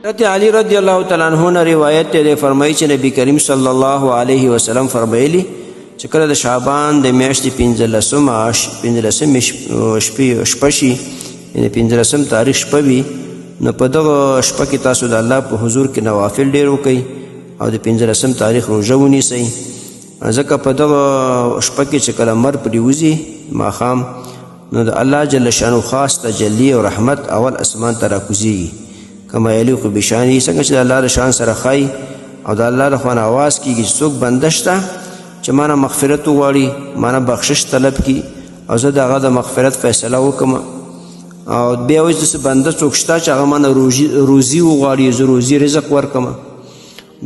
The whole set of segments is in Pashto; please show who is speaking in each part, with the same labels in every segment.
Speaker 1: حضرت علی رضی الله تعالی عنہ نے روایت ته فرمایي چې نبی کریم صلی الله علیه وسلم فرمایلی چې کله د شعبان د میاشتې 15 شپه شي یعنی 15 تاریخ شپه وي نو په دغه شپه کې تاسو د الله په حضور کې نوافل ډېر وکړئ او د 15 تاریخ روژه ونیسئ ځکه په دغه شپه کې چې کله مر پرې وځي ماښام نو د الله جل شانو خاص تجلی او رحمت اول اسمان ته راکوزیږي کما یلیق بشانی څنګه چې د الله د شان سره ښایي او د الله له خوا نه اواز کېږي چې څوک بنده شته چې مانه مغفرت وغواړي مانه بخشش طلب کړي او زه د هغه د مغفرت فیصله وکړم او بیا وایي داسې بنده څوک شته چې هغه مانه روزي وغواړي زه روزي رزق ورکړم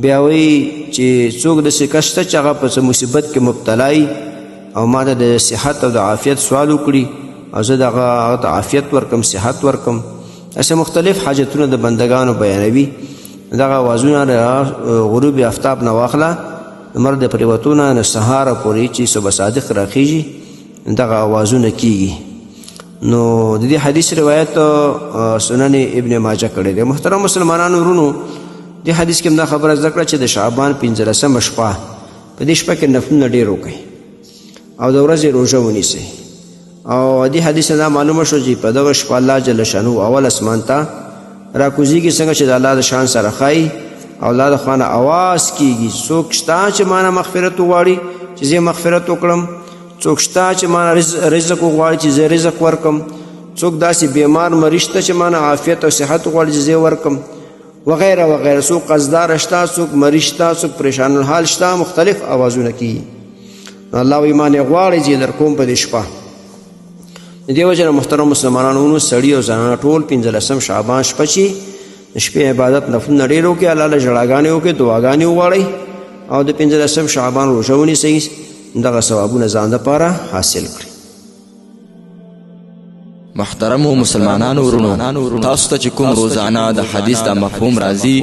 Speaker 1: بیا وایي چې څوک داسې کس شته چې هغه په څه مصیبت کې مبتلا وي او ما ته د صحت او د عافیت سوال وکړي او زه د هغه ته عافیت ورکړم صحت ورکړم اسه مختلف حاجتونه د بندگانو بیانوي دغه آوازونه غروب آفتاب نه واخله مرد پریوتونه نه سهار پورې چې صبح صادق راخیږي دغه آوازونه کیږي نو د دې حدیث روایت سنن ابن ماجه کړی دی محترم مسلمانانو ورونو دې حدیث کې دا خبره ذکر چې د شعبان 15 شپه په دې شپه کې نفلونه ډېر وکړي او د ورځې روژه ونیسئ او دې حدیث نه معلومه شو چې په دغه شپه الله جل شانو اول اسمان ته راکوزیږي څنګه چې د الله د شان سره ښایي او الله د خوا نه اواز کېږي څوک شته چې مانه مغفرت وغواړي چې زه مغفرت وکړم څوک شته چې مانه رزق وغواړي چې زه رزق ورکم څوک داسې بیمار مریض شته چې مانه عافیت او صحت وغواړي چې زه ورکم وغیره وغیره څوک قصدار شته څوک مریض شته څوک پریشان الحال شته مختلف اوازونه کېږي نو الله وایي مانه غواړي چې در کوم په دې شپه د دې وجه نه محترم مسلمانانو سړي او زنانه ټول 15 شعبان شپه چې د شپې عبادت نفلونه ډېر وکړي الله له ژړاګانې وکړي دعاګانې وغواړئ او د 15 شعبان روژه ونیسئ دغه ثوابونه ځان دپاره حاصل کړئ
Speaker 2: محترمو مسلمانانو ورونو تاسو ته چې کوم روزانه د حدیث د مفهوم راځي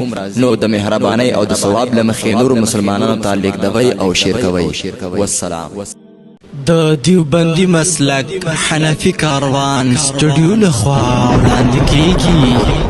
Speaker 2: نو د مهربانۍ او د ثواب له مخې نورو مسلمانانو ته لیږدوئ او شیر کوئ والسلام
Speaker 3: د دیوبندی مسلک حنفی کاروان سټوډیو لخوا وړاندې کیږي